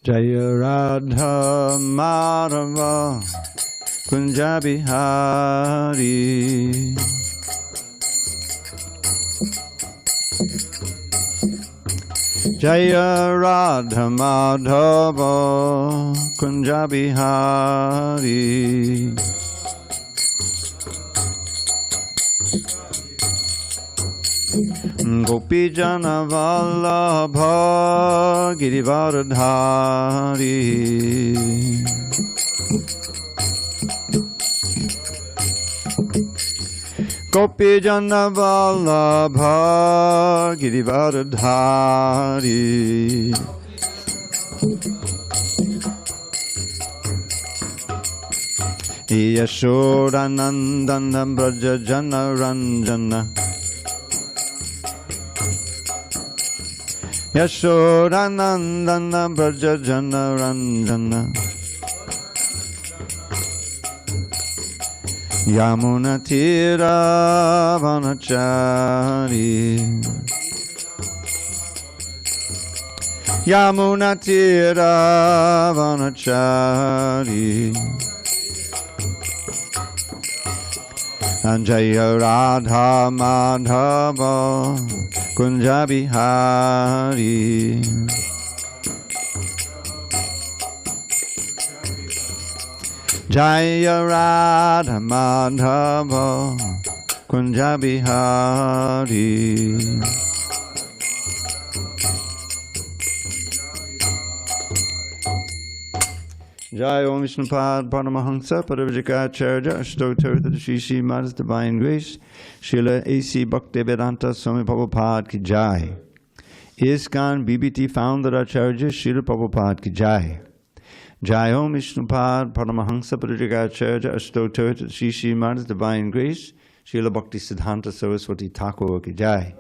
Jaya Radha Madhava Kunja Bihari. Jaya Radha Madhava Kunja Bihari. Gopi Jana Vallabha Girivardhari. Gopi Jana Vallabha Girivardhari. Yashodanandana Braja Jana Ranjana. Yashodanandana Braja Jana Ranjana. Yamuna Tira Vanachari. Yamuna Tira Vanachari. Jaya Radha Madhava Kunja Bihari. Jaya Radha Madhava Kunja Bihari. Jai Om Vishnupad Paramahansa Paravajikacharya Ashtotar Shri Srimad Divine Grace Srila A.C. Bhaktivedanta Swami Prabhupada Ki Jai. ISKCON BBT Founder Acharya Srila Prabhupada Ki Jai. Jai Om Vishnupad Paramahansa Paravajikacharya Ashtotar Shri Srimad Divine Grace Srila Bhakti Siddhanta Saraswati Thakur Ki Jai.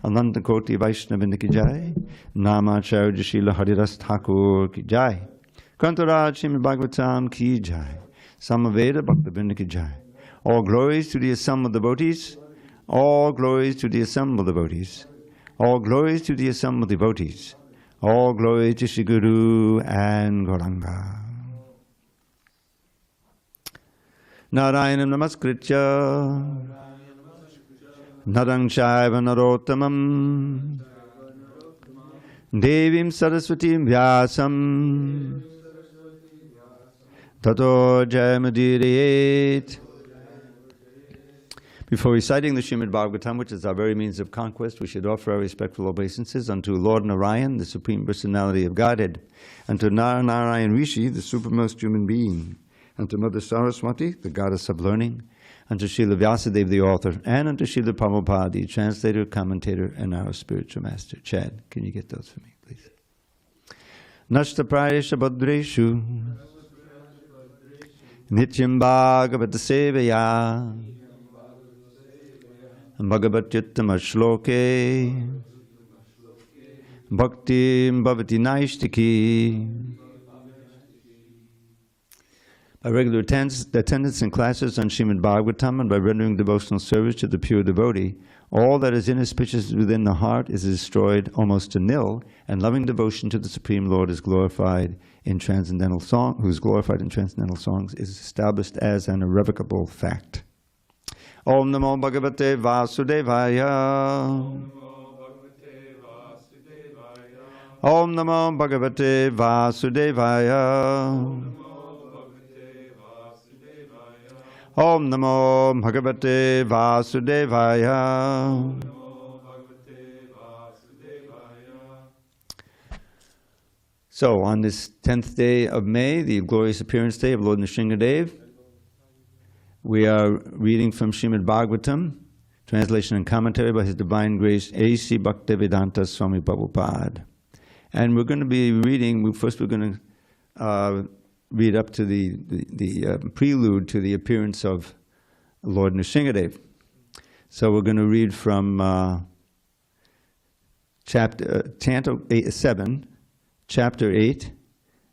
Ananta Koti Vaishnavinda Ki Jai. Namacharya Srila Haridas Thakur Ki Jai. Kantaraj Srimad Bhagavatam Ki Jai. Samaveda Bhaktivinoda Ki Jai. All glories to the assembled devotees. All glories to the assembled devotees. All glories to the assembled devotees. All glories to Shri Guru and Gauranga. Narayanam Namaskritya Narang Shaiva Narottamam Devim Saraswatim Vyasam Tato Jayamudiriyet. Before reciting the Srimad Bhagavatam, which is our very means of conquest, we should offer our respectful obeisances unto Lord Narayan, the Supreme Personality of Godhead, and to Narayan Rishi, the supermost human being, and to Mother Saraswati, the goddess of learning, and to Srila Vyasadeva, the author, and unto Srila Prabhupada, the translator, commentator, and our spiritual master. Chad, can you get those for me, please? Nashta Prayesha Bhadreshu Nityam Bhagavata Sevaya Bhagavatyuttama Shloke Bhaktim Bhavati Naishtiki. By regular attendance in classes on Srimad Bhagavatam and by rendering devotional service to the pure devotee, all that is inauspicious within the heart is destroyed almost to nil, and loving devotion to the Supreme Lord is glorified in transcendental song, who is glorified in transcendental songs, is established as an irrevocable fact. Om Namo Bhagavate Vasudevaya. Om Namo Bhagavate Vasudevaya. Om Namo Bhagavate Vasudevaya. So, on this 10th day of May, the glorious appearance day of Lord Narasimhadeva, we are reading from Srimad Bhagavatam, translation and commentary by His Divine Grace A.C. Bhaktivedanta Swami Prabhupada. And we're going to be reading, first we're going to read up to the prelude to the appearance of Lord Narasimhadeva. So we're going to read from Canto 7, Chapter 8,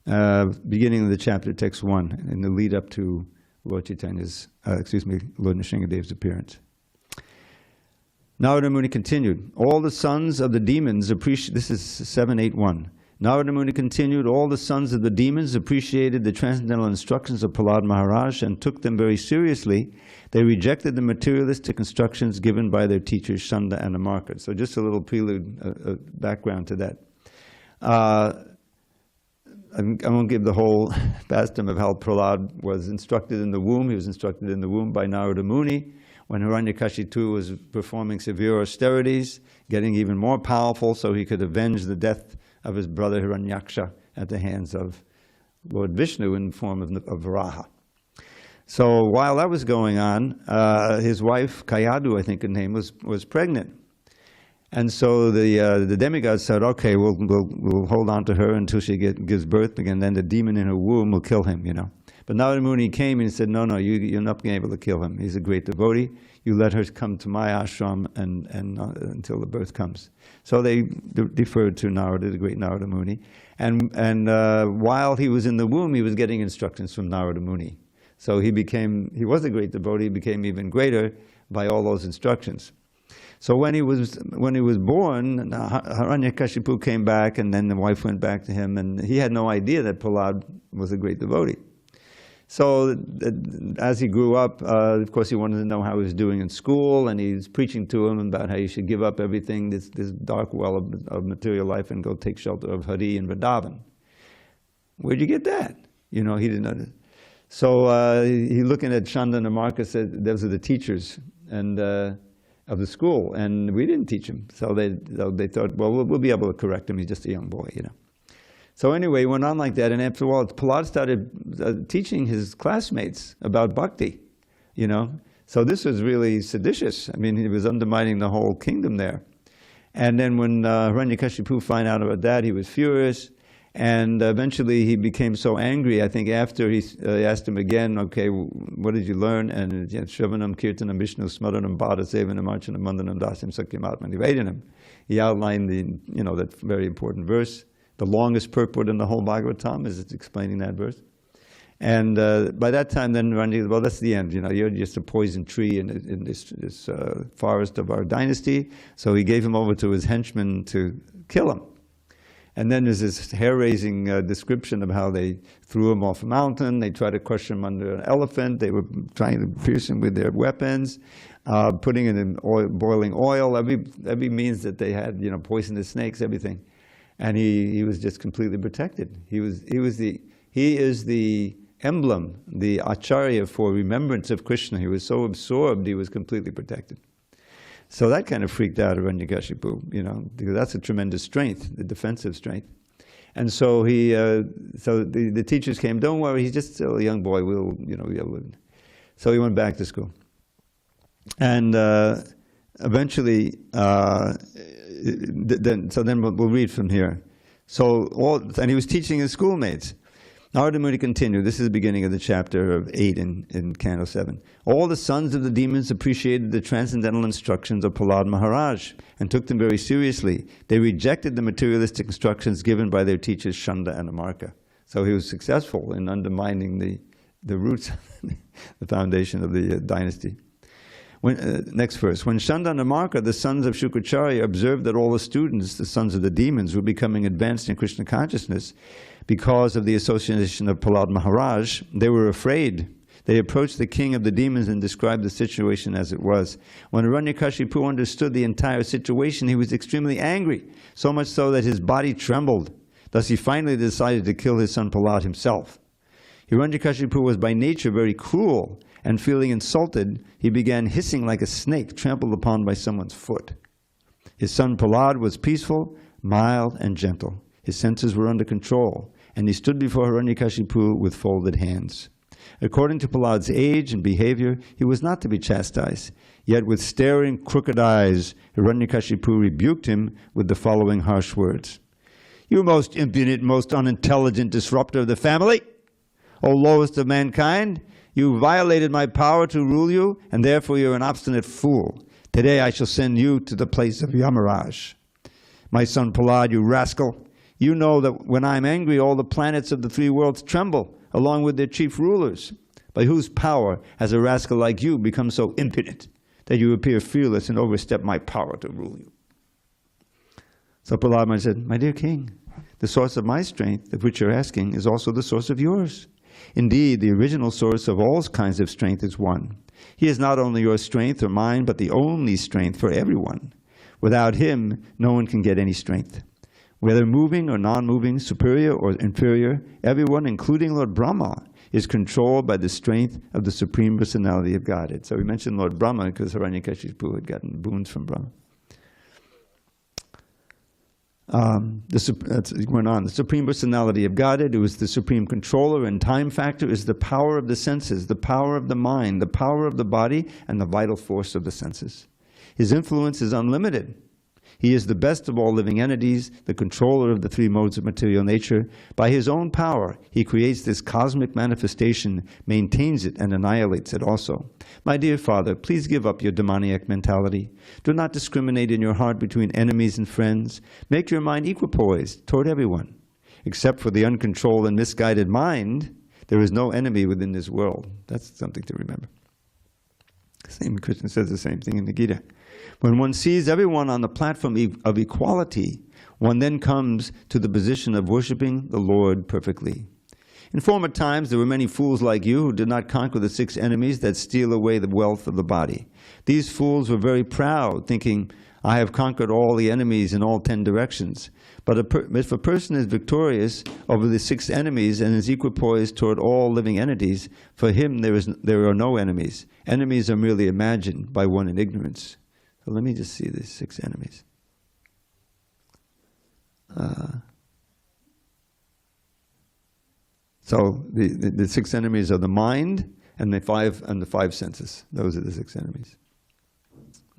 beginning of the chapter, text 1, in the lead up to Lord Chaitanya's, Lord Narasimhadeva's appearance. Narada Muni continued, all the sons of the demons appreciate, this is 781. Narada Muni continued, all the sons of the demons appreciated the transcendental instructions of Prahlāda Mahārāja and took them very seriously. They rejected the materialistic instructions given by their teachers, Shanda and Amarka. So just a little prelude, background to that. I won't give the whole pastum of how Prahlāda was instructed in the womb. He was instructed in the womb by Narada Muni when Hiranyakashipu was performing severe austerities, getting even more powerful so he could avenge the death of his brother Hiranyaksha at the hands of Lord Vishnu in the form of Varaha. So while that was going on, his wife, Kayadu, I think her name, was pregnant. And so the demigod said, okay, we'll hold on to her until she gives birth, and then the demon in her womb will kill him, you know. But Narada Muni came and said, no, you're not going to be able to kill him. He's a great devotee. You let her come to my ashram and until the birth comes. So they deferred to Narada, the great Narada Muni. And while he was in the womb, he was getting instructions from Narada Muni. So he was a great devotee, became even greater by all those instructions. So when he was born, Hiranyakashipu came back, and then the wife went back to him, and he had no idea that Prahlāda was a great devotee. So as he grew up, of course, he wanted to know how he was doing in school, and he's preaching to him about how you should give up everything, this dark well of material life, and go take shelter of Hari and Vrindavan. Where'd you get that? You know, he didn't know. So he looking at Shanda and Amarka said, those are the teachers and of the school, and we didn't teach him. So they thought, well, we'll be able to correct him. He's just a young boy, you know. So anyway, it went on like that, and after a while, Prahlāda started teaching his classmates about bhakti, you know. So this was really seditious. I mean, he was undermining the whole kingdom there. And then when Hiranyakashipu found out about that, he was furious, and eventually he became so angry, I think after he asked him again, okay, what did you learn? And Shravanam, Kirtanam, Vishnu, Smaranam, Bhada, Sevanam, Archanam, Mandanam, Dasyam, Sakyam, Nivedanam. He outlined that very important verse. The longest purport in the whole Bhagavatam is explaining that verse. And by that time, then Ranjit, well, that's the end. You know, you're just a poison tree in this forest of our dynasty. So he gave him over to his henchmen to kill him. And then there's this hair-raising description of how they threw him off a mountain. They tried to crush him under an elephant. They were trying to pierce him with their weapons, putting it in boiling oil. Every means that they had, poisonous snakes, everything. And he was just completely protected. He is the emblem, the acharya for remembrance of Krishna. He was so absorbed, he was completely protected. So that kind of freaked out Hiranyakashipu, because that's a tremendous strength, the defensive strength. And so the teachers came, don't worry, he's just still a young boy, So he went back to school. And eventually, then we'll read from here. And he was teaching his schoolmates. Narada Muni continued. This is the beginning of the chapter of 8 in Canto 7. All the sons of the demons appreciated the transcendental instructions of Prahlāda Mahārāja and took them very seriously. They rejected the materialistic instructions given by their teachers Shanda and Amarka. So he was successful in undermining the roots, the foundation of the dynasty. Next verse. When Shanda and Amarka, the sons of Shukracharya, observed that all the students, the sons of the demons, were becoming advanced in Krishna consciousness because of the association of Prahlāda Mahārāja, they were afraid. They approached the king of the demons and described the situation as it was. When Hiranyakashipu understood the entire situation, he was extremely angry, so much so that his body trembled. Thus he finally decided to kill his son Prahlāda himself. Hiranyakashipu was by nature very cruel, and feeling insulted, he began hissing like a snake trampled upon by someone's foot. His son Prahlāda was peaceful, mild, and gentle. His senses were under control, and he stood before Hiranyakashipu with folded hands. According to Prahlāda's age and behavior, he was not to be chastised. Yet with staring, crooked eyes, Hiranyakashipu rebuked him with the following harsh words. "You most impudent, most unintelligent disruptor of the family! O lowest of mankind! You violated my power to rule you, and therefore you're an obstinate fool. Today I shall send you to the place of Yamaraj. My son Prahlāda, you rascal, you know that when I'm angry, all the planets of the 3 worlds tremble, along with their chief rulers. By whose power has a rascal like you become so impudent that you appear fearless and overstep my power to rule you?" So Prahlāda said, "My dear king, The source of my strength, of which you're asking, is also the source of yours. Indeed, the original source of all kinds of strength is one. He is not only your strength or mine, but the only strength for everyone. Without him, no one can get any strength. Whether moving or non-moving, superior or inferior, everyone, including Lord Brahma, is controlled by the strength of the Supreme Personality of Godhead. So we mentioned Lord Brahma because Hiranyakashipu had gotten boons from Brahma. Went on. The Supreme Personality of Godhead, who is the supreme controller and time factor, is the power of the senses, the power of the mind, the power of the body, and the vital force of the senses. His influence is unlimited. He is the best of all living entities, the controller of the three modes of material nature. By his own power, he creates this cosmic manifestation, maintains it, and annihilates it also. My dear Father, please give up your demoniac mentality. Do not discriminate in your heart between enemies and friends. Make your mind equipoised toward everyone. Except for the uncontrolled and misguided mind, there is no enemy within this world. That's something to remember. Same Krishna says the same thing in the Gita. When one sees everyone on the platform of equality, one then comes to the position of worshiping the Lord perfectly. In former times, there were many fools like you who did not conquer the 6 enemies that steal away the wealth of the body. These fools were very proud, thinking, I have conquered all the enemies in all 10 directions. But if a person is victorious over the 6 enemies and is equipoised toward all living entities, for him there are no enemies. Enemies are merely imagined by one in ignorance. So let me just see these 6 enemies. So the 6 enemies are the mind and the five senses. Those are the 6 enemies.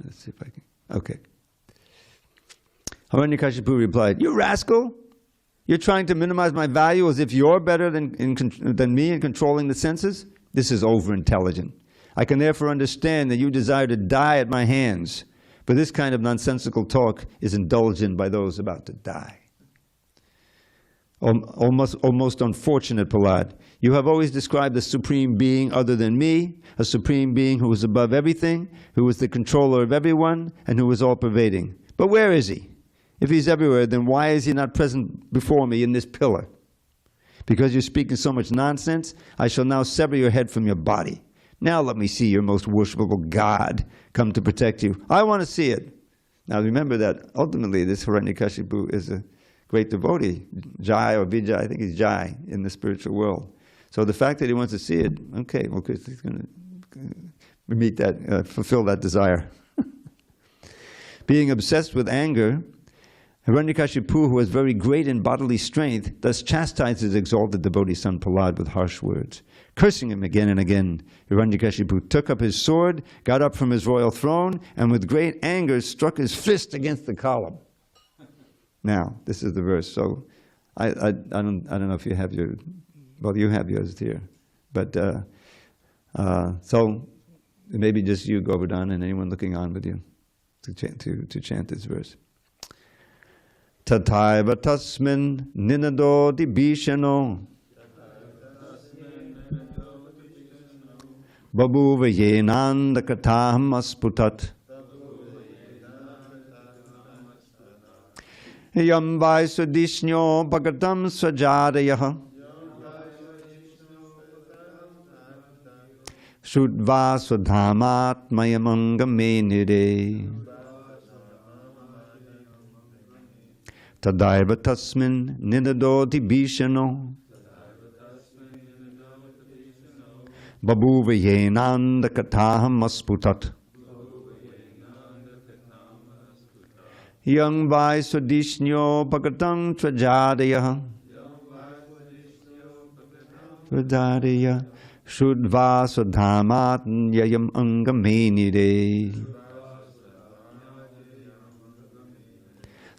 Let's see if I can. Okay. Hiranyakashipu replied, "You rascal! You're trying to minimize my value as if you're better than me in controlling the senses? This is over-intelligent. I can therefore understand that you desire to die at my hands. But this kind of nonsensical talk is indulged in by those about to die." Almost unfortunate Prahlāda, you have always described the Supreme Being other than me, a Supreme Being who is above everything, who is the controller of everyone, and who is all-pervading. But where is he? If he's everywhere, then why is he not present before me in this pillar? Because you're speaking so much nonsense, I shall now sever your head from your body. Now let me see your most worshipable God come to protect you. I want to see it. Now remember that ultimately this Hiranyakashipu is a great devotee, Jai or Vijay, I think he's Jai in the spiritual world. So the fact that he wants to see it, okay, well, he's going to meet that, fulfill that desire. Being obsessed with anger, Hiranyakashipu, who was very great in bodily strength, thus chastised his exalted devotee son Prahlāda with harsh words. Cursing him again and again, Hiranyakashipu took up his sword, got up from his royal throne, and with great anger struck his fist against the column. Now, this is the verse. So, I don't know if you have your, well, you have yours here, but so maybe just you, Govardhan, and anyone looking on with you to chant this verse. Tathaiva tasmin ninado dibhishano babhuva yenanda kataham asputat yam vaisudishnyo bhagatam svajadayah Shrudva swadhamat mayamangamenire Tadaiva tasmin ninadoti bhishano babhuva yenanda kataham asputat yang vaisudishnyo bhagatam tvajadayah Shrudva swadhamat yayam angamenire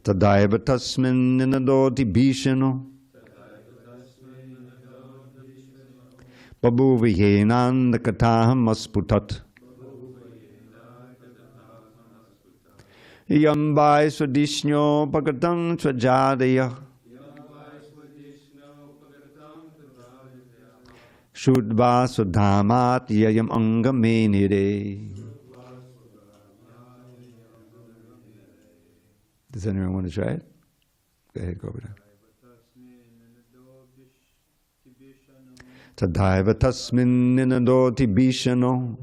Tadaiva tasmin ninadoti bhishano babhuva yenanda kataham asputat yam vaisudishnyo bhagatam tvajadayah Shrudva swadhamat yayam angamenire. Does anyone want to try it? Go ahead, Govardhan. Tadaiva tasmin ninadoti bhishano.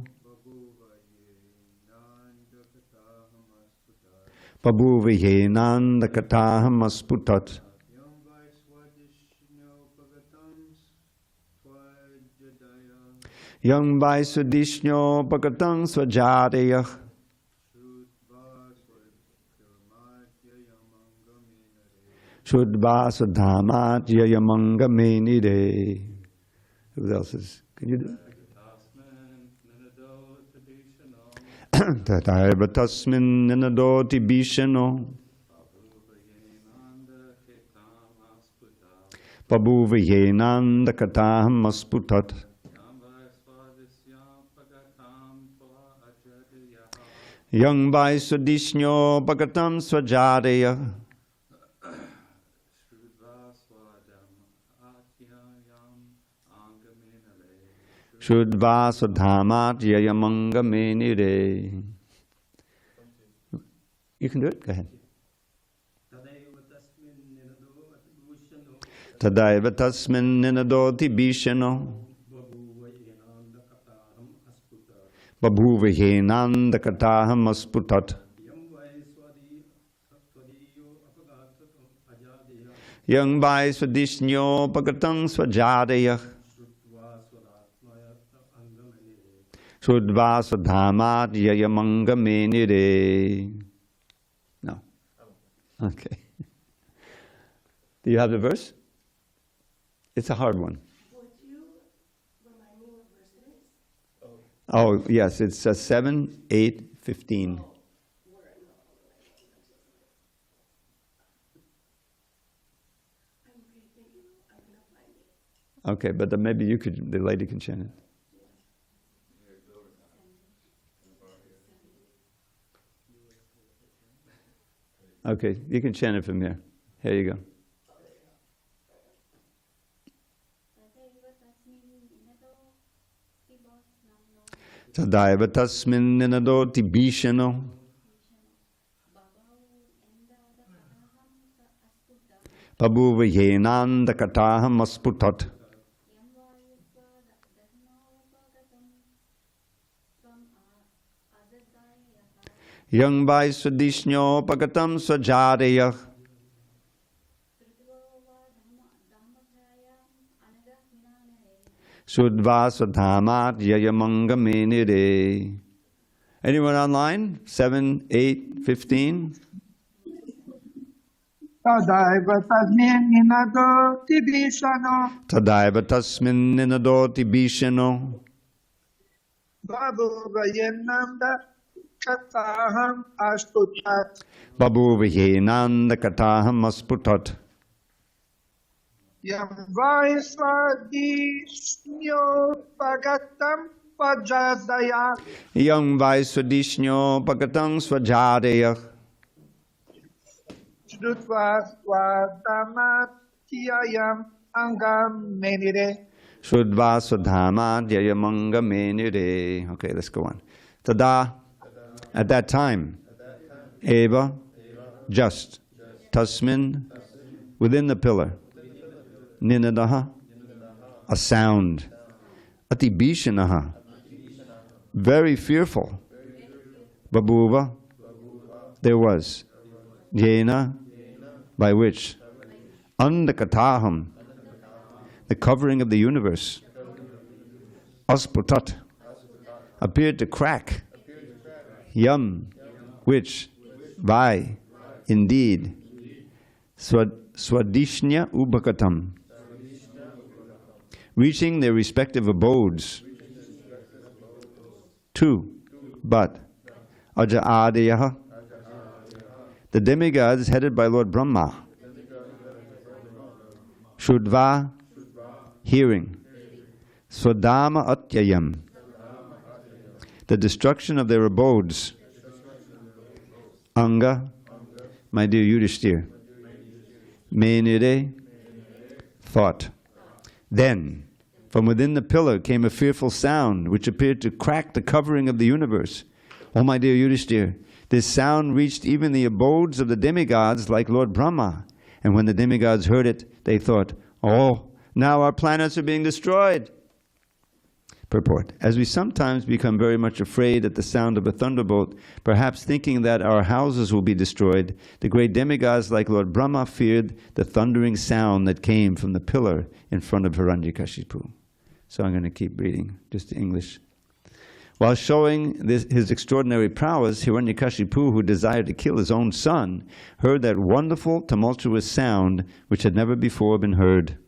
Babhuva yenanda kataham asputat. Yang vai sudishno pagatam swajadayah. Shudva sudhamat yayamanga menide. Who else is? Can you do it? Tataiva tasmin ninadoti bhishano. Babhuva yenanda kataham asputat. Yang vai sudishno pagatam swajadaya. Shudva sudhamat yayamanga menire. You can do it? Go ahead. Tadaiva tasmin ninadoti bhishano. Babhuva yenanda kataham asputat. Yang vai swadishno pagatam swajadaya. Shudva swadhamat yayamanga menire. No. Okay. Do you have the verse? It's a hard one. Would you remind me what verse it is? Oh, yes, it's 7, 8, 15. Okay, but then maybe you could, the lady can chant it. Okay, you can chant it from here. Here you go. Tadaiva tasmin ninadoti bhishano. Babhuva yenanda kataham asputat. Yang vai swadishno pagatam swajadayah. Shudva swadhamat yayamanga menire. Anyone online? 7, 8, 15? Tadaiva tasmin ninadoti bhishano. Tadaiva tasmin ninadoti bhishano. Babhuva yenanda kataham asputat. Babhuva yenanda kataham asputat. Yang vai swadishno pagatam pajadaya. Yang vai swadishno pagatam swajadaya. Shudva swadhamat yayam angam menire. Shudva swadhamat yayamanga menire. Okay, let's go on. Tada, at that time, eva, just, tasmin, within the pillar, ninadaha, a sound, atibhishanaha, very fearful, babhuva, there was, yena, by which, andakataham, the covering of the universe, asputat, appeared to crack, yam, which, vai, indeed, swadishnya ubhakatam, reaching their respective abodes. 2. But aja adayaha, the demigods headed by Lord Brahma, shudva, hearing, swadama atyayam, the destruction of their abodes, anga, my dear Yudhishthir, menire, thought. Then, from within the pillar came a fearful sound which appeared to crack the covering of the universe. Oh my dear Yudhishthir, this sound reached even the abodes of the demigods like Lord Brahma. And when the demigods heard it, they thought, oh, Now our planets are being destroyed. Purport. As we sometimes become very much afraid at the sound of a thunderbolt, perhaps thinking that our houses will be destroyed, the great demigods like Lord Brahma feared the thundering sound that came from the pillar in front of Hiranyakashipu. So I'm going to keep reading, just English. While showing his extraordinary prowess, Hiranyakashipu, who desired to kill his own son, heard that wonderful, tumultuous sound which had never before been heard.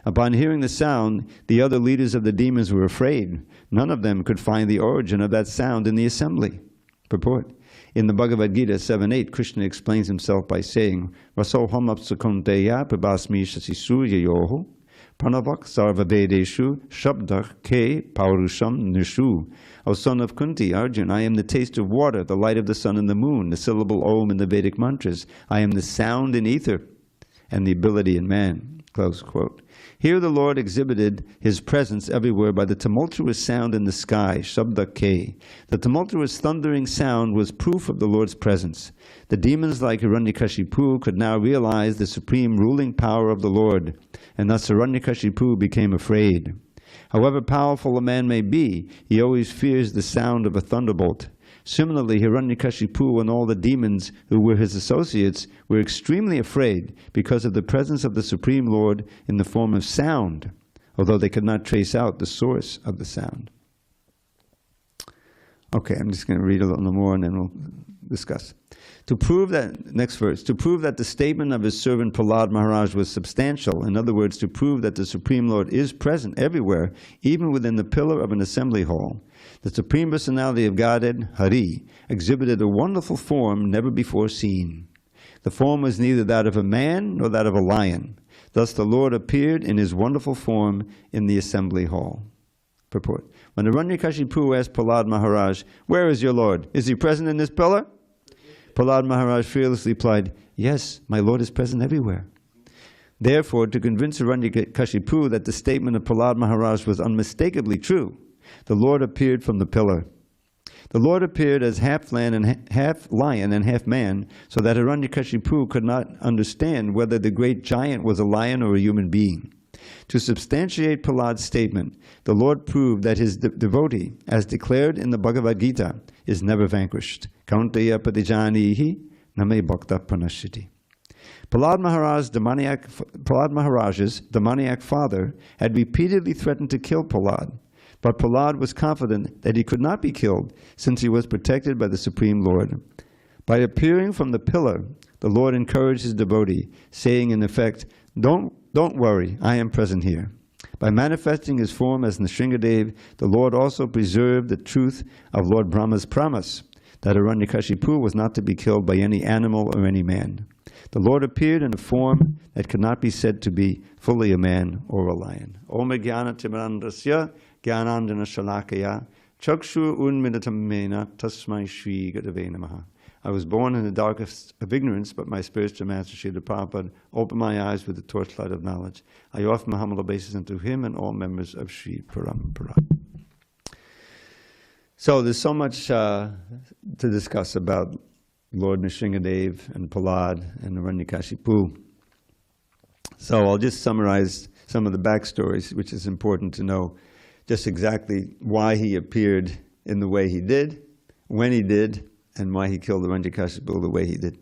Upon hearing the sound, the other leaders of the demons were afraid. None of them could find the origin of that sound in the assembly. Purport. In the Bhagavad Gita 7.8, Krishna explains himself by saying, Rasoham apsakunteya prabhasmi shasisu yayoho pranavak sarva vedeshu shabdach ke paurusham nishu. O son of Kunti, Arjun, I am the taste of water, the light of the sun and the moon, the syllable Om in the Vedic mantras. I am the sound in ether and the ability in man. Close quote. Here the Lord exhibited his presence everywhere by the tumultuous sound in the sky, Shabda Ke. The tumultuous thundering sound was proof of the Lord's presence. The demons like Hiranyakashipu could now realize the supreme ruling power of the Lord, and thus Hiranyakashipu became afraid. However powerful a man may be, he always fears the sound of a thunderbolt. Similarly, Hiranyakashipu and all the demons who were his associates were extremely afraid because of the presence of the Supreme Lord in the form of sound, although they could not trace out the source of the sound. Okay, I'm just going to read a little more and then we'll discuss. To prove that, next verse, to prove that the statement of his servant Prahlāda Mahārāja was substantial, in other words, to prove that the Supreme Lord is present everywhere, even within the pillar of an assembly hall, the Supreme Personality of Godhead, Hari, exhibited a wonderful form never before seen. The form was neither that of a man nor that of a lion. Thus the Lord appeared in his wonderful form in the assembly hall. Purport. When Hiranyakashipu asked Prahlāda Mahārāja, "Where is your Lord? Is he present in this pillar?" Prahlāda Mahārāja fearlessly replied, "Yes, my Lord is present everywhere." Therefore, to convince Hiranyakashipu that the statement of Prahlāda Mahārāja was unmistakably true, the Lord appeared from the pillar. The Lord appeared as half lion and half man, so that Hiranyakashipu could not understand whether the great giant was a lion or a human being. To substantiate Prahlāda's statement, the Lord proved that his devotee, as declared in the Bhagavad Gita, is never vanquished. Kaunteya padijanihi name bhakta pranashiti. Prahlāda Mahārāja's demoniac father had repeatedly threatened to kill Prahlāda, but Prahlāda was confident that he could not be killed since he was protected by the Supreme Lord. By appearing from the pillar, the Lord encouraged his devotee, saying in effect, Don't worry, I am present here. By manifesting his form as Narasimhadeva, the Lord also preserved the truth of Lord Brahma's promise that Hiranyakashipu was not to be killed by any animal or any man. The Lord appeared in a form that could not be said to be fully a man or a lion. Om Jnana Timirandasya Jnanandana Shalakaya Chakshu Unminitamena Tasmai Shri Gurave Namaha. I was born in the darkest of ignorance, but my spiritual master, Srila Prabhupada, opened my eyes with the torchlight of knowledge. I offer my humble obeisance unto him and all members of Sri Parampara. So there's so much to discuss about Lord Narasimhadeva and Prahlāda and Hiranyakashipu. So I'll just summarize some of the backstories, which is important to know just exactly why he appeared in the way he did, when he did, and why he killed Hiranyakashipu the way he did.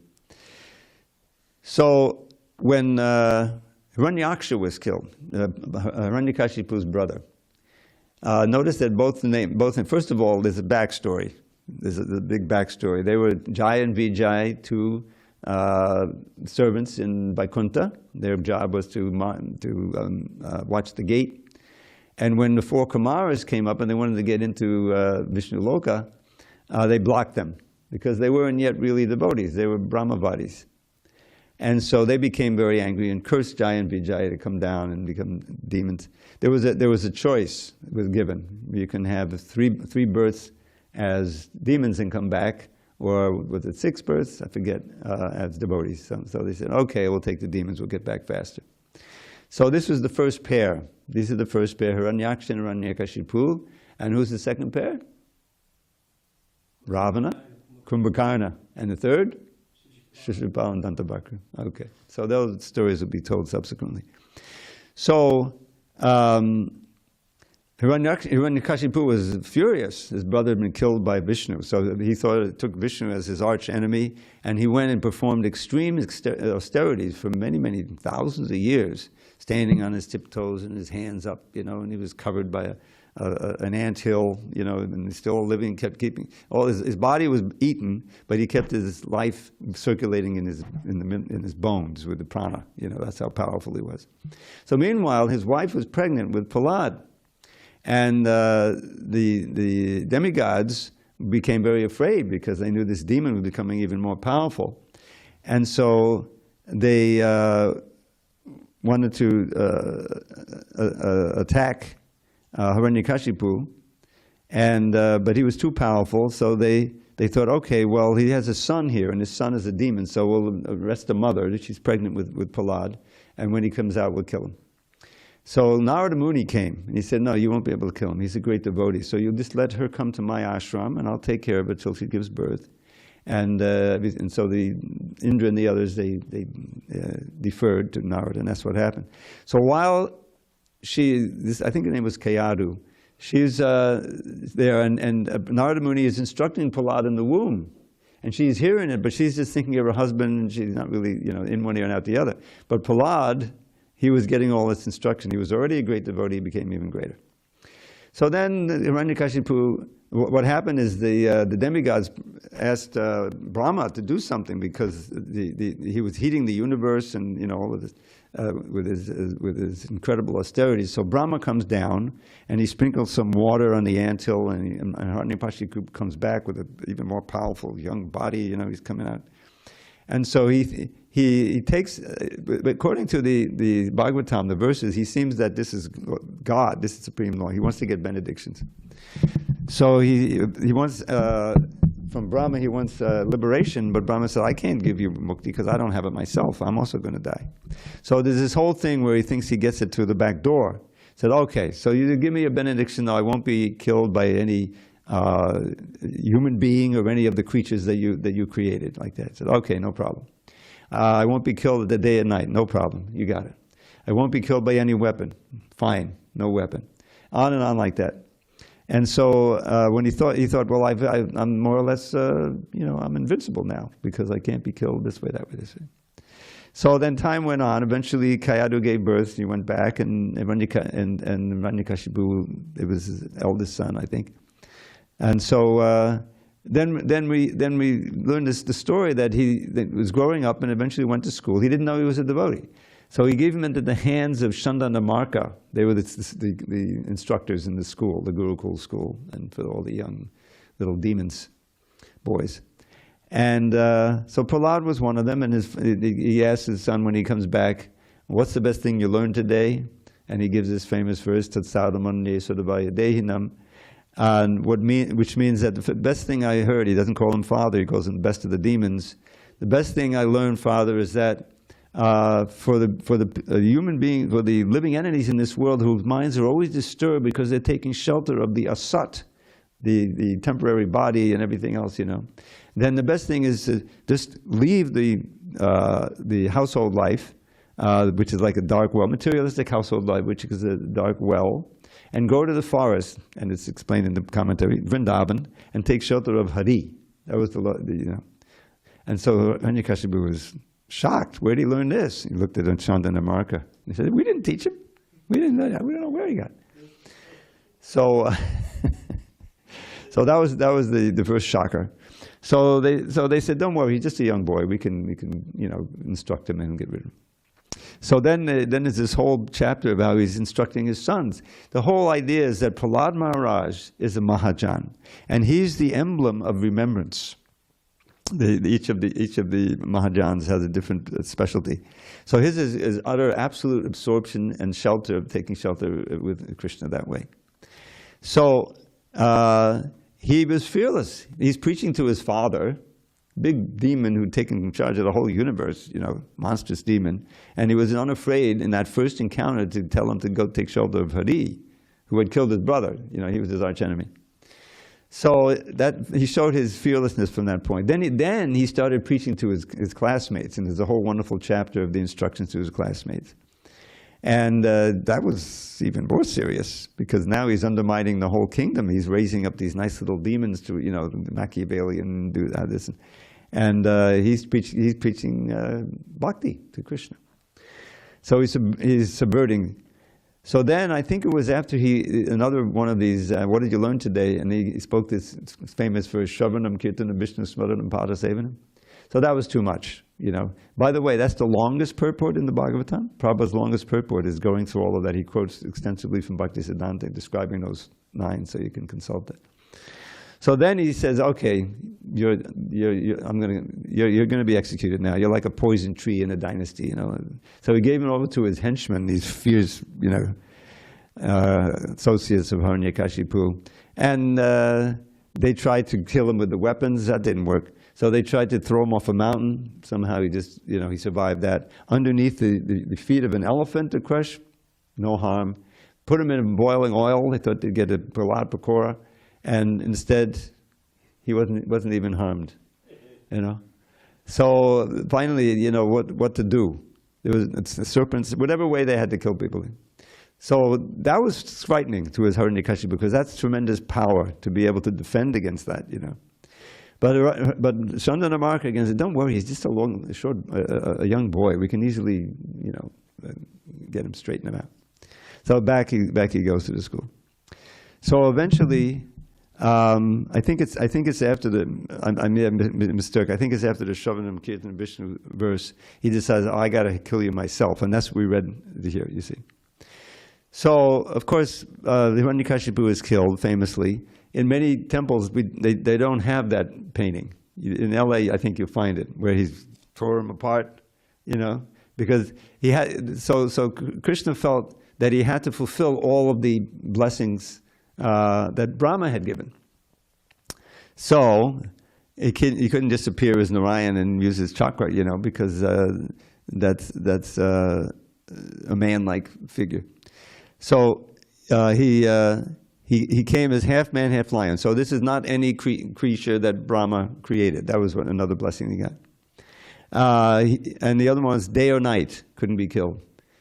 So when Hiranyaksha was killed, Hiranyakashipu's brother, notice that first of all, there's a backstory. There's a big backstory. They were Jaya and Vijay, two servants in Vaikuntha. Their job was to watch the gate. And when the four Kumaras came up and they wanted to get into Vishnu Loka, they blocked them because they weren't yet really devotees. They were Brahmavadis. And so they became very angry and cursed Jaya and Vijaya to come down and become demons. There was a choice that was given. You can have three births as demons and come back, or was it 6 births? I forget, as devotees. So they said, okay, we'll take the demons, we'll get back faster. So this was the first pair. These are the first pair, Hiranyaksha and Hiranyakashipu. And who's the second pair? Ravana, Kumbhakarna. And the third? Shishupal and Dantabhakra. Okay, so those stories will be told subsequently. So Hiranyakashipu was furious. His brother had been killed by Vishnu, so he took Vishnu as his arch enemy, and he went and performed extreme austerities for many, many thousands of years, standing on his tiptoes and his hands up, and he was covered by an anthill, and still living, kept keeping his body was eaten, but he kept his life circulating in his bones with the prana. That's how powerful he was. So meanwhile, his wife was pregnant with Prahlāda. And the demigods became very afraid because they knew this demon was becoming even more powerful. And so they wanted to attack Hiranyakashipu, but he was too powerful, so they thought, okay, well, he has a son here, and his son is a demon, so we'll arrest the mother. She's pregnant with Prahlāda, and when he comes out, we'll kill him. So Narada Muni came, and he said, no, you won't be able to kill him. He's a great devotee. So you just let her come to my ashram, and I'll take care of it till she gives birth. And so the Indra and the others, they deferred to Narada, and that's what happened. So while I think her name was Kayadu, she's there, and Narada Muni is instructing Prahlāda in the womb. And she's hearing it, but she's just thinking of her husband, and she's not really, in one ear and out the other. But Prahlāda, he was getting all this instruction. He was already a great devotee, he became even greater. So then Hiranyakashipu, what happened is the demigods asked Brahma to do something because he was heating the universe and all of this with his incredible austerities. So Brahma comes down and he sprinkles some water on the anthill, and Hiranyakashipu comes back with an even more powerful young body. He's coming out. And so he takes, according to the Bhagavatam, the verses, he seems that this is God, this is Supreme Lord. He wants to get benedictions. So he wants, from Brahma, he wants liberation, but Brahma said, I can't give you mukti because I don't have it myself. I'm also going to die. So there's this whole thing where he thinks he gets it through the back door. He said, okay, so you give me a benediction, though I won't be killed by any human being or any of the creatures that you created, like that. I said, okay, no problem. I won't be killed the day and night, no problem. You got it. I won't be killed by any weapon. Fine, no weapon. On and on like that. And so when he thought, well, I'm more or less, I'm invincible now because I can't be killed this way, that way, this way. So then time went on. Eventually, Kayadu gave birth. He went back, and Hiranyakashipu, it was his eldest son, I think. And so then we learned the story that he was growing up and eventually went to school. He didn't know he was a devotee. So he gave him into the hands of Shandanamarka. They were the instructors in the school, the Gurukul school, and for all the young little demons, boys. And so Prahlāda was one of them, and he asked his son when he comes back, what's the best thing you learned today? And he gives this famous verse, Tatsadamanye Sudavaya Dehinam, which means that the best thing I heard, he doesn't call him father, he calls him the best of the demons. The best thing I learned, Father, is that for the human being, for the living entities in this world whose minds are always disturbed because they're taking shelter of the asat, the temporary body and everything else, then the best thing is to just leave the household life, which is like a dark well, materialistic household life, which is a dark well, and go to the forest, and it's explained in the commentary, Vrindavan, and take shelter of Hari. That was and so Hiranyakashipu was shocked. Where did he learn this? He looked at Shandanamarka. He said, we didn't teach him. We didn't know that. We don't know where he got it. So, so that was the first shocker. So they said, don't worry, he's just a young boy. We can instruct him and get rid of him. So then there's this whole chapter of how he's instructing his sons. The whole idea is that Prahlāda Mahārāja is a Mahajan, and he's the emblem of remembrance. Each of the Mahajans has a different specialty. So his is utter absolute absorption and shelter, taking shelter with Krishna that way. So he was fearless. He's preaching to his father, big demon who'd taken charge of the whole universe, monstrous demon. And he was unafraid in that first encounter to tell him to go take shelter of Hari, who had killed his brother. He was his archenemy. So he showed his fearlessness from that point. Then he started preaching to his classmates, and there's a whole wonderful chapter of the instructions to his classmates. And that was even more serious, because now he's undermining the whole kingdom. He's raising up these nice little demons to, Machiavellian, do this. And he's preaching bhakti to Krishna. So he's subverting. So then I think it was after another one of these, what did you learn today? And he spoke this, it's famous for Shravanam, Kirtanam, Vishnu Smaranam, Padasevanam. So that was too much, By the way, that's the longest purport in the Bhagavatam. Prabhupada's longest purport is going through all of that. He quotes extensively from Bhaktisiddhanta, describing those 9, so you can consult it. So then he says, okay, you're going to be executed now. You're like a poison tree in a dynasty, So he gave him over to his henchmen, these fierce, associates of Hiranyakashipu. And they tried to kill him with the weapons. That didn't work. So they tried to throw him off a mountain. Somehow he just, he survived that. Underneath the feet of an elephant to crush, no harm. Put him in boiling oil. They thought they'd get a Prahlāda Pakora. And instead, he wasn't even harmed, So finally, what to do? It's the serpents, whatever way they had to kill people. So that was frightening to his Hiranyakashipu, because that's tremendous power to be able to defend against that, But Chandana Marka again said, don't worry, he's just a young boy. We can easily, get him, straighten him out. So back he goes to the school. So eventually, I think it's after I made a mistake. I think it's after the Shravanam Kirtan Vishnu verse. He decides, I got to kill you myself, and that's what we read here. You see. So of course, the Hiranyakashipu is killed famously. In many temples, they don't have that painting. In LA, I think you'll find it, where he's tore him apart, because he had. So Krishna felt that he had to fulfill all of the blessings that Brahma had given. So he couldn't just appear as Narayan and use his chakra, because that's a man-like figure. So he came as half man, half lion. So this is not any creature that Brahma created. That was another blessing he got. And the other one was day or night, couldn't be killed.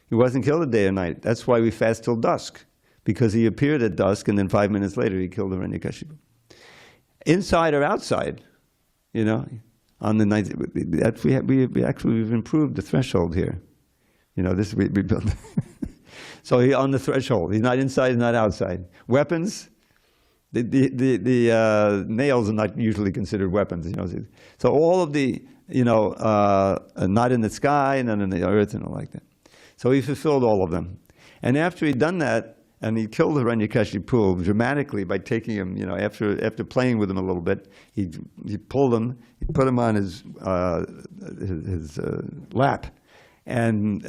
He wasn't killed at day or night. That's why we fast till dusk, because he appeared at dusk and then 5 minutes later he killed Hiranyakashipu. Inside or outside, on the night, we've improved the threshold here. This we built. So he's on the threshold. He's not inside, he's not outside. Weapons, the nails are not usually considered weapons. So all of the, not in the sky, not in the earth, and all like that. So he fulfilled all of them. And after he'd done that, and he killed Hiranyakashipu dramatically by taking him, after playing with him a little bit, he pulled him, he put him on his lap, and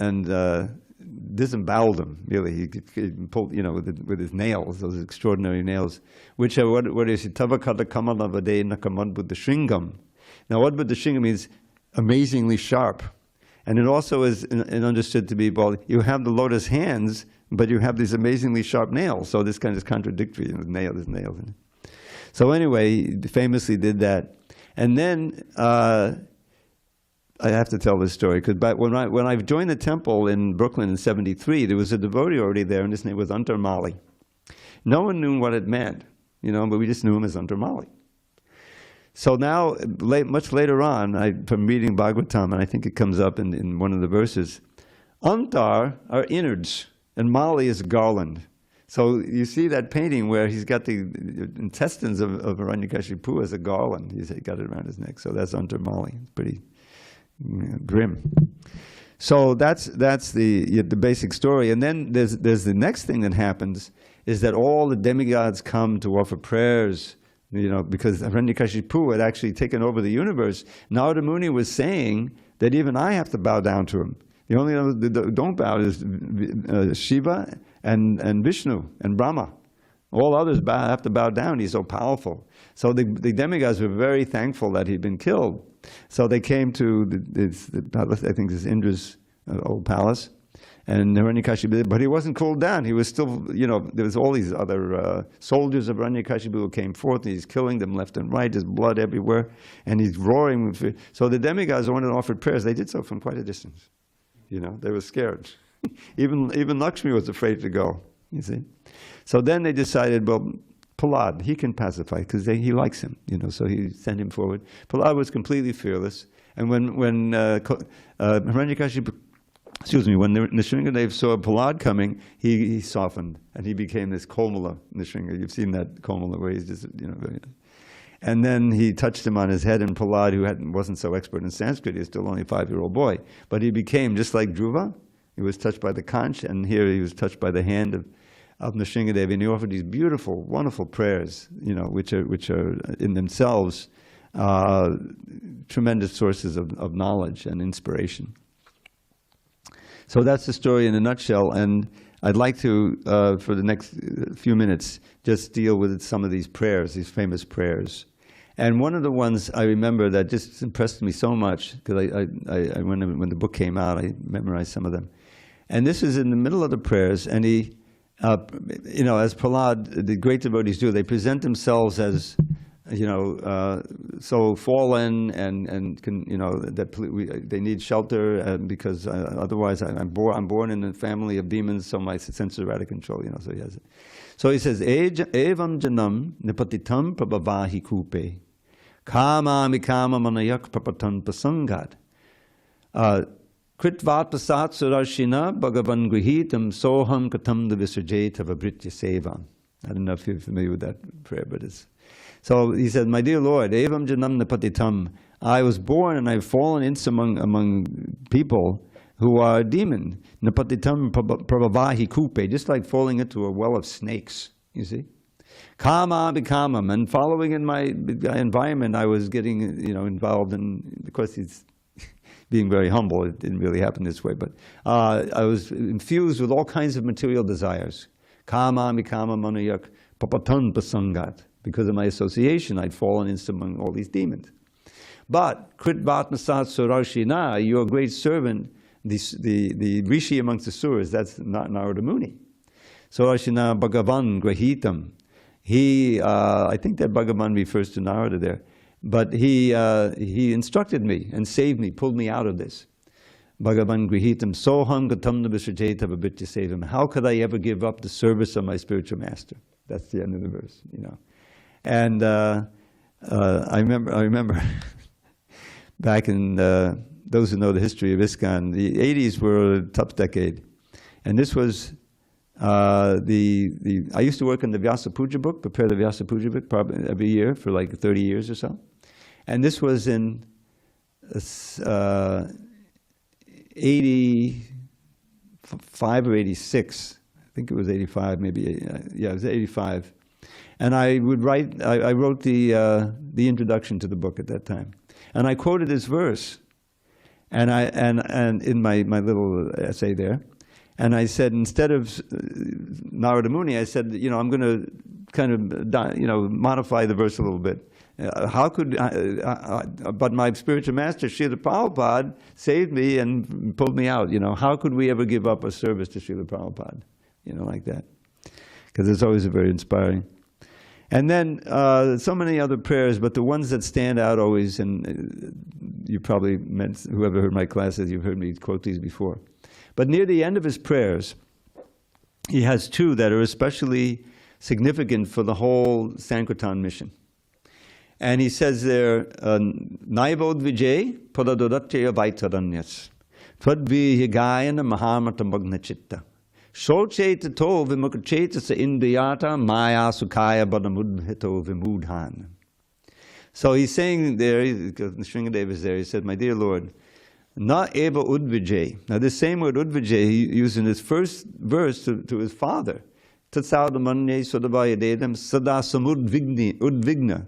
disemboweled him. Really, he pulled, with his nails, those extraordinary nails, which are what is Tavakata Kamalavade Nakamad Buddha Shringam. Now, what Buddha Shringam means amazingly sharp, and it also is understood to be, well, you have the lotus hands, but you have these amazingly sharp nails. So this kind of contradictory. There's nails in it. So anyway, he famously did that. And then I have to tell this story, because when I joined the temple in Brooklyn in '73, there was a devotee already there, and his name was Antarmali. No one knew what it meant, but we just knew him as Antarmali. So now, much later on, from reading Bhagavatam, and I think it comes up in one of the verses, Antar are innards, and Mali is a garland. So you see that painting where he's got the intestines of Hiranyakashipu as a garland. He got it around his neck. So that's Antar Mali. It's pretty grim. So that's the basic story. And then there's the next thing that happens is that all the demigods come to offer prayers, because Hiranyakashipu had actually taken over the universe. Narada Muni was saying that even I have to bow down to him. The only one that don't bow is Shiva and Vishnu and Brahma. All others have to bow down. He's so powerful. So the demigods were very thankful that he'd been killed. So they came to the palace, I think this is Indra's old palace, and Hiranyakashipu, but he wasn't cooled down. He was still, there was all these other soldiers of Hiranyakashipu who came forth, and he's killing them left and right. There's blood everywhere, and he's roaring. So the demigods, when they offered prayers, they did so from quite a distance. They were scared. Even Lakshmi was afraid to go, you see. So then they decided, well, Prahlāda, he can pacify because he likes him, so he sent him forward. Prahlāda was completely fearless. And when Hiranyakashipu, when Narasimhadeva saw Prahlāda coming, he softened and he became this Komala Narasimha. You've seen that Komala where he's just, and then he touched him on his head, and Prahlāda, who wasn't so expert in Sanskrit, he was still only a 5-year-old boy, but he became just like Dhruva. He was touched by the conch, and here he was touched by the hand of Narasimhadeva, and he offered these beautiful, wonderful prayers, which are in themselves tremendous sources of knowledge and inspiration. So that's the story in a nutshell, and I'd like to, for the next few minutes, just deal with some of these prayers, these famous prayers. And one of the ones I remember that just impressed me so much, because when the book came out, I memorized some of them. And this is in the middle of the prayers, and he, as Prahlāda, the great devotees do, they present themselves as, so fallen and that they need shelter because otherwise I'm born in a family of demons, so my senses are out of control. So he has it. So he says, "Evam janam nipatitam prabhavahi kupe, kama mikama manayak prapatan pasangat, kritvat pasat surashina bhagavan grihitam soham katam devisarjeta vabritya seva." I don't know if you're familiar with that prayer, but it's... So he said, "My dear Lord, evam janam napatitam, I was born and I've fallen into among people who are demon. Napatitam prabhavahi kupe, just like falling into a well of snakes, you see. Kama bikamam, and following in my environment, I was getting involved in, of course he's being very humble, it didn't really happen this way, but I was infused with all kinds of material desires. Kama mikama manayak papatan pasangat. Because of my association, I'd fallen into among all these demons. But kritvatmasat surashina, your great servant, the rishi amongst the suras, that's not Narada Muni. Surashina bhagavan grahitam. He, I think that Bhagavan refers to Narada there, but he instructed me and saved me, pulled me out of this. Bhagavan grihitam soham gatam nabhisajeta vabhitya sevam. How could I ever give up the service of my spiritual master? That's the end of the verse, And I remember back in those who know the history of ISKCON, the 80s were a tough decade, and this was I used to work on the Vyasa Puja book, prepare the Vyasa Puja book probably every year for like 30 years or so, and this was in 85 or 86. I think it was 85, maybe. Yeah, it was 85. And I wrote the introduction to the book at that time, and I quoted this verse, and in my little essay there, and I said, instead of Narada Muni, I said, I'm going to kind of modify the verse a little bit. How could but my spiritual master Srila Prabhupada saved me and pulled me out. How could we ever give up a service to Srila Prabhupada? Like that, because it's always very inspiring. And then so many other prayers, but the ones that stand out always, and you probably met, whoever heard my classes, you've heard me quote these before. But near the end of his prayers, he has two that are especially significant for the whole Sankirtan mission. And he says there, Naivod Vijay Padadodatya Vaitaranyas Twadvi Higayana Mahamata Magnachitta Shoceta to vimukacheta sa indiyata maya sukhaya badamudhito vimudhan. So he's saying there, Narasimhadeva is there, he said, "My dear Lord, na eva udvijay." Now this same word udvijay he used in his first verse to his father. Tatsaudamanye sodavayadedam sada udvigna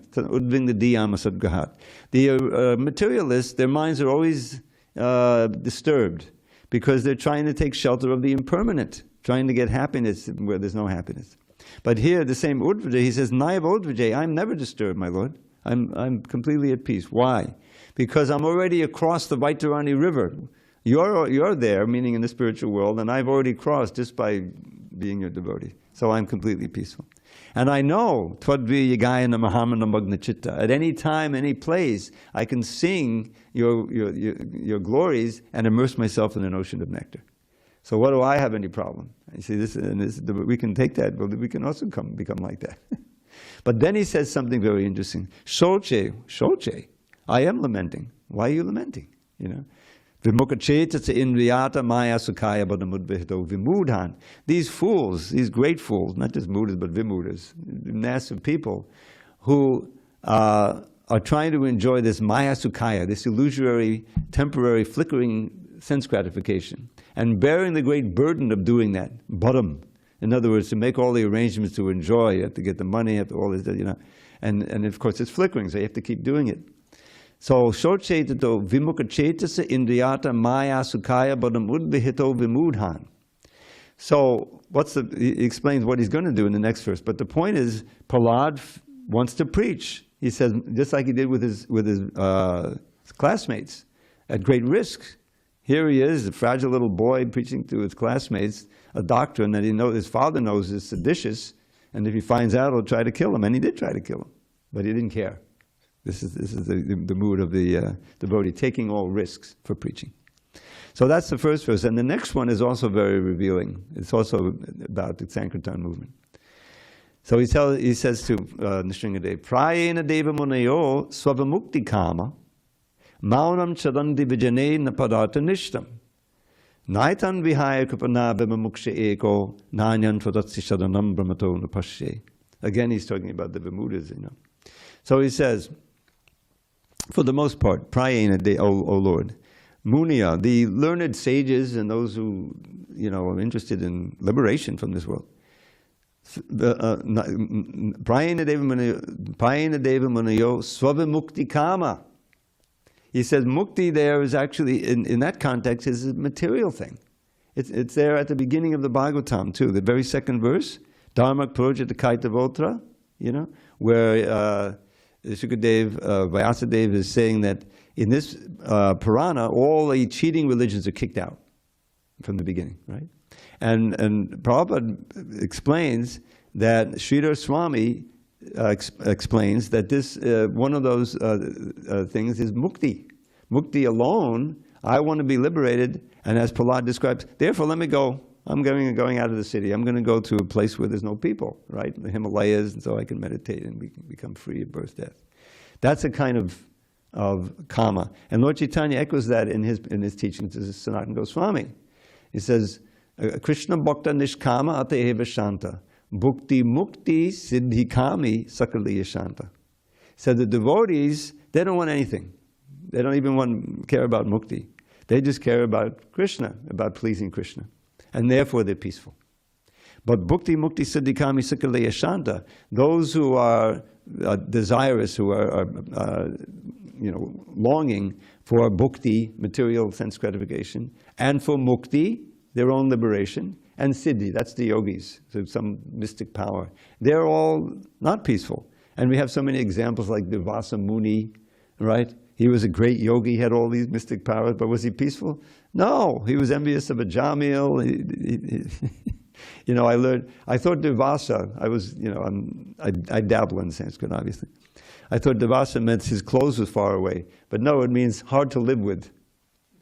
diyama sadgahat. The materialists, their minds are always disturbed because they're trying to take shelter of the impermanent, trying to get happiness where there's no happiness. But here, the same Udvijay, he says, Naiva Udvijay, I'm never disturbed, my Lord. I'm completely at peace. Why? Because I'm already across the Vaitarani river. You're there, meaning in the spiritual world, and I've already crossed just by being your devotee. So I'm completely peaceful. And I know, Twadvi Yagayana Mahamana Magnachitta, at any time, any place, I can sing your glories and immerse myself in an ocean of nectar. So what do I have any problem? You see, we can take that, but we can also become like that. But then he says something very interesting. Shoche, I am lamenting. Why are you lamenting? You know, these fools, these great fools, not just mudas but vimudas, massive people, who are trying to enjoy this maya sukhaya, this illusory, temporary, flickering sense gratification, and bearing the great burden of doing that, bottom. In other words, to make all the arrangements to enjoy, you have to get the money, you have to all this, you know, and of course it's flickering, so you have to keep doing it. So, Shocetato vimukachetasa indriyata maya sukhaya bodam udvihito vimudhan. So, he explains what he's going to do in the next verse. But the point is, Prahlāda wants to preach. He says, just like he did with his classmates, at great risk. Here he is, a fragile little boy preaching to his classmates a doctrine that his father knows is seditious, and if he finds out, he'll try to kill him. And he did try to kill him, but he didn't care. This is the mood of the devotee, taking all risks for preaching. So that's the first verse. And the next one is also very revealing. It's also about the Sankirtan movement. So he says to Narasimhadeva, Prayena deva munayo svavamukti kama maunam chadanti vijane napadartha nishtam naitan vihaya kupana vimamuksha eko nanyan tvadatsi shadanam brahmato nupashe. Again, he's talking about the Vimudas, you know. So he says, for the most part, Prayena, O Lord, Munia, the learned sages and those who, you know, are interested in liberation from this world. Prayena deva munayo svavamukti kama. He says mukti there is actually, in that context, is a material thing. It's there at the beginning of the Bhagavatam too, the very second verse, Dharmak projata kaitavotra, you know, where Shukadev, Vyasadeva is saying that in this Purana, all the cheating religions are kicked out from the beginning, right? And Prabhupada explains that Sridhar Swami explains that this, one of those things is mukti. Mukti alone, I want to be liberated, and as Prahlāda describes, therefore let me go. I'm going out of the city. I'm going to go to a place where there's no people, right? The Himalayas, and so I can meditate and become free of birth, death. That's a kind of kama. And Lord Chaitanya echoes that in his teachings to Sanatana Goswami. He says, Krishna bhakta nishkama ateheva shanta, bhukti mukti siddhi kami sakaliya shanta. So the devotees, they don't want anything. They don't even care about mukti. They just care about Krishna, about pleasing Krishna. And therefore they're peaceful. But bhukti mukti siddhi kami sakaliya shanta, those who are desirous, who are you know, longing for bhukti, material sense gratification, and for mukti, their own liberation, and siddhi, that's the yogis, so some mystic power. They're all not peaceful. And we have so many examples like Dasa Muni, right? He was a great yogi, he had all these mystic powers, but was he peaceful? No, he was envious of a Jamil. You know, I thought Dasa, I dabble in Sanskrit, obviously. I thought Dasa meant his clothes was far away, but no, it means hard to live with,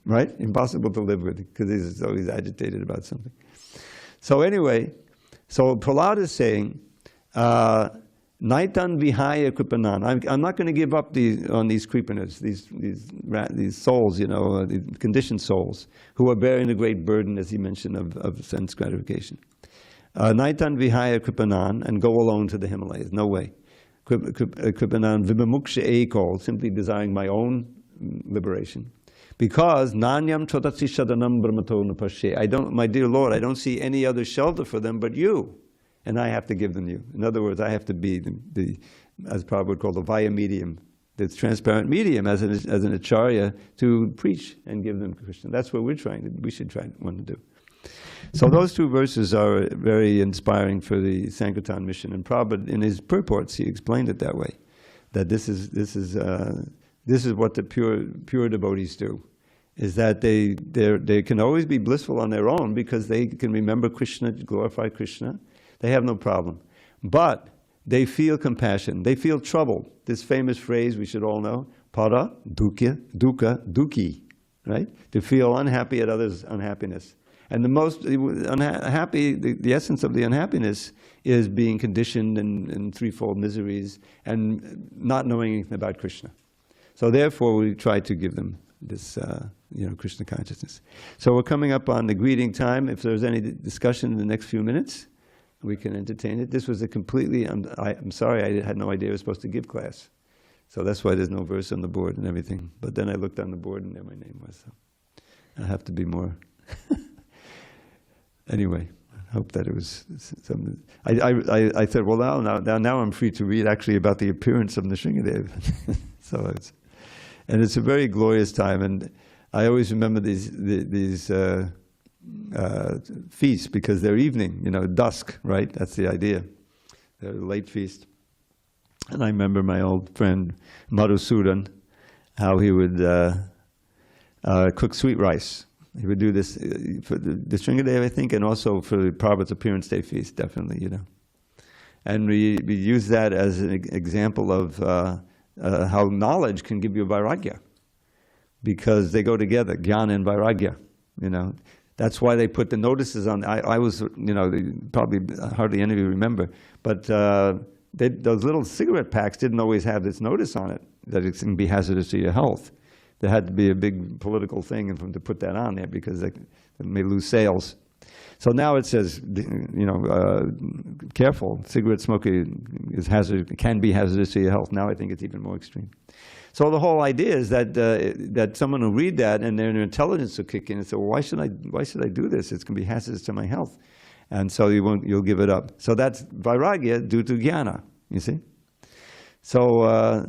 right? Impossible to live with, because he's always agitated about something. So anyway, so Prahlāda is saying, Naitan vihaya kripanan. I'm not going to give up on these kripanas, these souls, you know, these conditioned souls, who are bearing the great burden, as he mentioned, of sense gratification. Naitan vihaya kripanan, and go alone to the Himalayas. No way. Kripanan vimamuksha eko, simply desiring my own liberation. Because nanyam chodatsi shadanam brahmato nupashe. My dear Lord, I don't see any other shelter for them but you. And I have to give them you. In other words, I have to be as Prabhupada would call the vaya medium, the transparent medium as an acharya to preach and give them Krishna. That's what we should want to do. So those two verses are very inspiring for the Sankirtan mission. And Prabhupada, in his purports, he explained it that way, that this is what the pure devotees do, is that they can always be blissful on their own because they can remember Krishna, glorify Krishna. They have no problem. But they feel compassion. They feel trouble. This famous phrase we should all know, para dukkha dukhi, right? To feel unhappy at others' unhappiness. And the most unhappy, the essence of the unhappiness is being conditioned in threefold miseries and not knowing anything about Krishna. So therefore, we try to give them this, Krishna consciousness. So we're coming up on the greeting time. If there's any discussion in the next few minutes, we can entertain it. This was a completely, I'm sorry, I had no idea I was supposed to give class. So that's why there's no verse on the board and everything. But then I looked on the board and there my name was. So I have to be more. Anyway, I hope that it was something. I said, well, now I'm free to read actually about the appearance of Narasimhadeva. So it's a very glorious time, and I always remember these feasts because they're evening, dusk, right? That's the idea. They're a late feast. And I remember my old friend Madhusudan, how he would cook sweet rice. He would do this for the Sringadeva, I think, and also for the Prabhupada's Appearance Day feast, definitely, And we use that as an example of how knowledge can give you vairagya, because they go together, jnana and vairagya, That's why they put the notices on. I was, probably hardly any of you remember, but those little cigarette packs didn't always have this notice on it, that it can be hazardous to your health. There had to be a big political thing for them to put that on there because they may lose sales. So now it says, careful, cigarette smoking can be hazardous to your health. Now I think it's even more extreme. So the whole idea is that someone will read that and their intelligence will kick in and say, well, why should I do this? It's going to be hazardous to my health. And so you'll give it up. So that's vairagya due to jnana, you see. So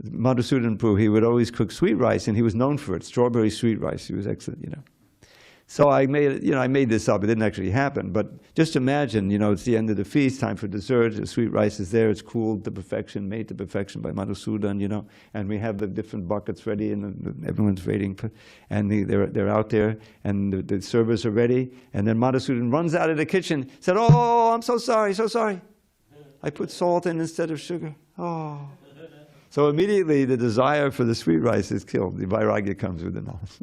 Madhusudan Prabhu, he would always cook sweet rice, and he was known for it, strawberry sweet rice. He was excellent, So I made this up. It didn't actually happen, but just imagine, it's the end of the feast, time for dessert. The sweet rice is there. It's cooled to perfection, made to perfection by Madhusudan, and we have the different buckets ready, and everyone's waiting, and they're out there, and the servers are ready. And then Madhusudan runs out of the kitchen, said, "Oh, I'm so sorry, so sorry. I put salt in instead of sugar. Oh." So immediately the desire for the sweet rice is killed. The vairagya comes with the knowledge.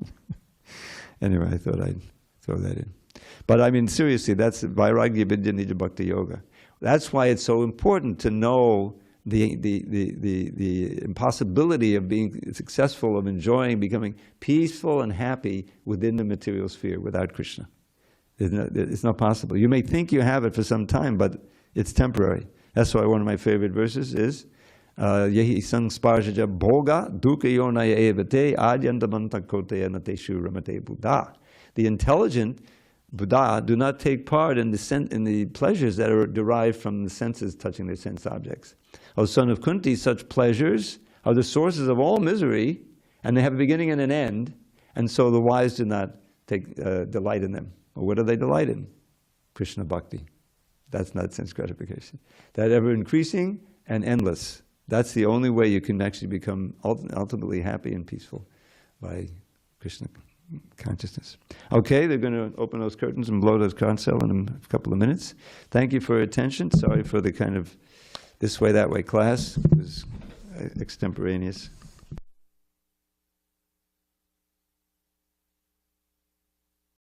Anyway, I thought I'd throw that in. But I mean, seriously, that's vairagya vidya nija bhakti yoga. That's why it's so important to know the impossibility of being successful, of enjoying, becoming peaceful and happy within the material sphere without Krishna. It's not possible. You may think you have it for some time, but it's temporary. That's why one of my favorite verses is Yehi sangsparjaja bhoga dukkha yonaya evate adyantamanta koteya nateshu ramate buddha. The intelligent Buddha do not take part in the pleasures that are derived from the senses touching their sense objects. O son of Kunti, such pleasures are the sources of all misery, and they have a beginning and an end, and so the wise do not take delight in them. Well, what do they delight in? Krishna bhakti. That's not sense gratification. That ever increasing and endless. That's the only way you can actually become ultimately happy and peaceful, by Krishna consciousness. Okay, they're going to open those curtains and blow those conch shell in a couple of minutes. Thank you for your attention. Sorry for the kind of this way, that way class. It was extemporaneous.